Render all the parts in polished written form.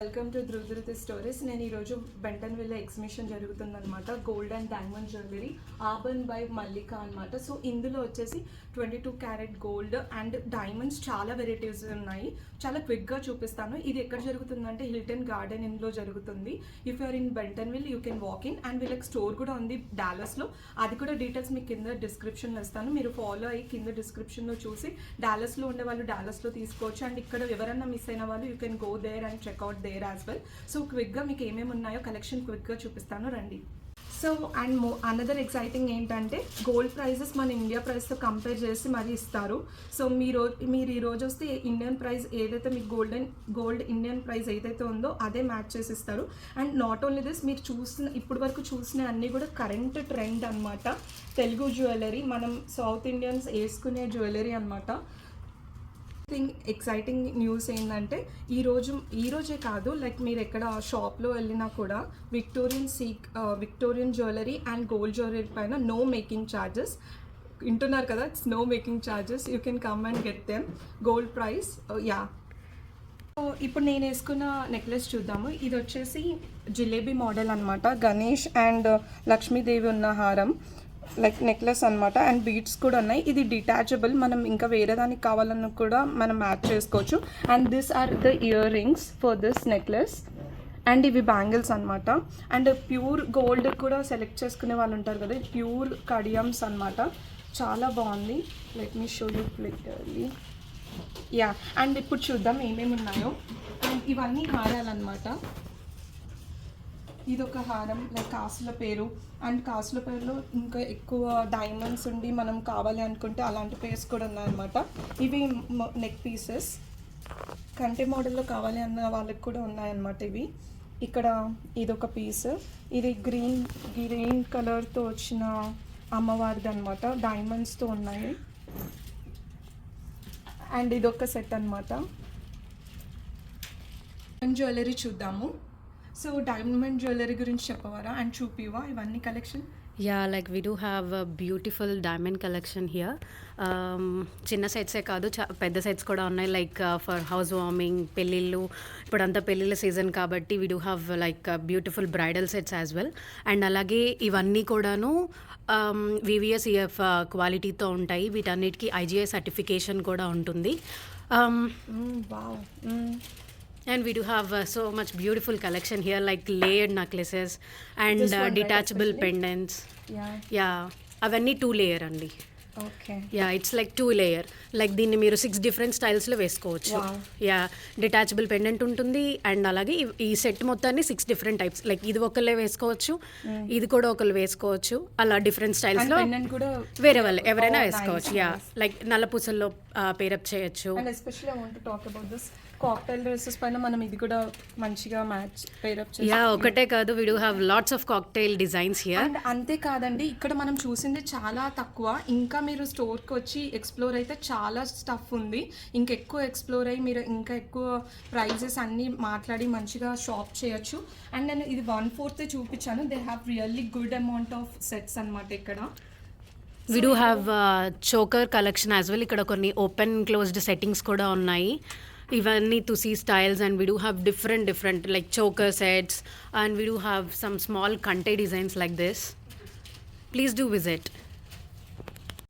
Welcome to ధృతి stories. నేను ఈరోజు బెంటన్విల్ ఎగ్జిబిషన్ జరుగుతుందన్నమాట. గోల్డ్ అండ్ డైమండ్ జ్యువెలరీ ఆర్బన్ బై మల్లిక అనమాట. సో ఇందులో వచ్చేసి 22 క్యారెట్ గోల్డ్ అండ్ డైమండ్స్ చాలా వెరైటీస్ ఉన్నాయి. చాలా క్విక్గా చూపిస్తాను. ఇది ఎక్కడ జరుగుతుందంటే హిల్టన్ గార్డెన్ ఇన్లో జరుగుతుంది. If you are in Bentonville you can walk in. And వీళ్ళకి స్టోర్ కూడా ఉంది డాలస్లో. అది కూడా డీటెయిల్స్ మీకు కింద డిస్క్రిప్షన్లో ఇస్తాను. మీరు ఫాలో అయ్యి కింద డిస్క్రిప్షన్లో చూసి డాలస్లో ఉండే వాళ్ళు డాలస్లో తీసుకోవచ్చు. అండ్ ఇక్కడ ఎవరన్నా మిస్ అయిన వాళ్ళు you can go there and check out there as well. So క్విక్గా మీకు ఏమేమి ఉన్నాయో కలెక్షన్ క్విక్గా చూపిస్తాను రండి. సో అండ్ అనదర్ ఎక్సైటింగ్ ఏంటంటే గోల్డ్ ప్రైజెస్ మన ఇండియా ప్రైస్తో కంపేర్ చేసి మరీ ఇస్తారు. సో మీరు ఈరోజు వస్తే ఇండియన్ ప్రైస్ ఏదైతే మీకు గోల్డ్ ఇండియన్ ప్రైస్ ఏదైతే ఉందో అదే మ్యాచ్ చేసి ఇస్తారు. అండ్ నాట్ ఓన్లీ దిస్, మీరు ఇప్పటి వరకు చూసిన అన్నీ కూడా కరెంట్ ట్రెండ్ అనమాట. తెలుగు జ్యువెలరీ, మనం సౌత్ ఇండియన్స్ వేసుకునే జ్యువెలరీ అనమాట. ఎక్సైటింగ్ న్యూస్ ఏంటంటే ఈరోజే కాదు, లైక్ మీరు ఎక్కడ షాప్లో వెళ్ళినా కూడా Victorian jewellery and gold jewellery పైన నో మేకింగ్ ఛార్జెస్ వింటున్నారు కదా. It's no making charges, you can come and get them. Gold price yeah. So ఇప్పుడు నేను వేసుకున్న నెక్లెస్ చూద్దాము. ఇది వచ్చేసి జిలేబీ మోడల్ అనమాట. గణేష్ అండ్ లక్ష్మీదేవి ఉన్న హారం లైక్ నెక్లెస్ అనమాట. అండ్ బీడ్స్ కూడా ఉన్నాయి. ఇది డిటాచబుల్, మనం ఇంకా వేరే దానికి కావాలన్నా కూడా మనం మ్యాచ్ చేసుకోవచ్చు. And this are the earrings for this necklace. And ఇవి బ్యాంగిల్స్ అనమాట. అండ్ ప్యూర్ గోల్డ్ కూడా సెలెక్ట్ చేసుకునే వాళ్ళు ఉంటారు కదా, ప్యూర్ కడియమ్స్ అనమాట. చాలా బాగుంది. Let me show you clearly. Yeah. And ఇప్పుడు చూద్దాం ఏమేమి ఉన్నాయో. అండ్ ఇవన్నీ హారాలన్నమాట. ఇది ఒక హారం లైక్ కాసుల పేరు. అండ్ కాసుల పేరులో ఇంకా ఎక్కువ డైమండ్స్ ఉండి మనం కావాలి అనుకుంటే అలాంటి పేర్స్ కూడా ఉన్నాయన్నమాట. ఇవి నెక్ పీసెస్ కంటే మోడల్లో కావాలి అన్న వాళ్ళకి కూడా ఉన్నాయన్నమాట. ఇవి ఇక్కడ ఇదొక పీస్. ఇది గ్రీన్ కలర్తో వచ్చిన అమ్మవారిది అనమాట. డైమండ్స్తో ఉన్నాయి. అండ్ ఇదొక సెట్ అనమాట. జ్యువెలరీ చూద్దాము. సో డైమండ్ జ్యువెలరీ గురించి చెప్పవారా అండ్ చూపివా ఇవన్నీ collection? Yeah, like we do have a beautiful diamond collection here. చిన్న సెట్సే కాదు, పెద్ద సెట్స్ కూడా ఉన్నాయి. లైక్ ఫర్ హౌస్ వార్మింగ్, పెళ్ళిళ్ళు, ఇప్పుడంతా పెళ్ళిళ్ళ సీజన్ కాబట్టి we do have like beautiful bridal sets as well. And అలాగే ఇవన్నీ కూడాను VVSEF క్వాలిటీతో ఉంటాయి. వీటన్నిటికీ IGI సర్టిఫికేషన్ కూడా ఉంటుంది. And we do have so much beautiful collection here, like layered necklaces and detachable pendants. Yeah, avanni 2 layer andi. Okay. Yeah, it's like 2 layer. Like దీన్ని మీరు 6 different styles లో వేసుకోవచ్చు. యా, డిటాచబుల్ పెండెంట్ ఉంటుంది. And అలాగే ఈ set మొత్తాన్ని 6 different types, like ఇది ఒకళ్ళే వేసుకోవచ్చు, ఇది కూడా ఒకళ్ళు వేసుకోవచ్చు. అలా డిఫరెంట్ స్టైల్స్ లో వేరే వాళ్ళు ఎవరైనా వేసుకోవచ్చు. యా, లైక్ నల్లపూసల్లో పేరప్ చేయొచ్చు. And especially I want to talk about this cocktail dresses పైన మనం ఇది కూడా మంచిగా మ్యాచ్ పేరప్ చేసి. యా, ఒకటే కాదు, we do have lots of cocktail designs here. And అంతే కాదండి, ఇక్కడ మనం చూసింది చాలా తక్కువ. ఇంకా మీరు స్టోర్కి వచ్చి ఎక్స్ప్లోర్ అయితే చాలా స్టఫ్ ఉంది. ఇంకెక్కువ ఎక్స్ప్లోర్ అయ్యి మీరు ఇంకా ఎక్కువ ప్రైజెస్ అన్నీ మాట్లాడి మంచిగా షాప్ చేయొచ్చు. అండ్ నేను ఇది 1/4 చూపించాను. They have really good amount of sets అనమాట ఇక్కడ. We do have choker collection as well. ఇక్కడ కొన్ని ఓపెన్ క్లోజ్డ్ సెట్టింగ్స్ కూడా ఉన్నాయి. ఇవన్నీ తుసి styles. And we do have different like choker sets. And we do have some small కంటే designs like this. Please do visit.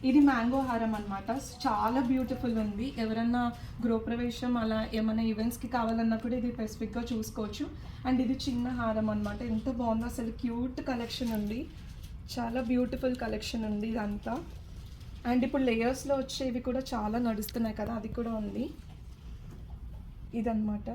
ఇది mango హారం అనమాట. చాలా బ్యూటిఫుల్ ఉంది. ఎవరన్నా గృహప్రవేశం అలా ఏమైనా ఈవెంట్స్కి కావాలన్నా కూడా ఇది స్పెసిఫిక్గా చూసుకోవచ్చు. అండ్ ఇది చిన్న హారం అనమాట. ఎంత బాగుందో అసలు, క్యూట్ కలెక్షన్ ఉంది. చాలా బ్యూటిఫుల్ కలెక్షన్ ఉంది ఇదంతా. అండ్ ఇప్పుడు లేయర్స్లో వచ్చేవి కూడా చాలా నడుస్తున్నాయి కదా, అది కూడా ఉంది. ఇదన్నమాట.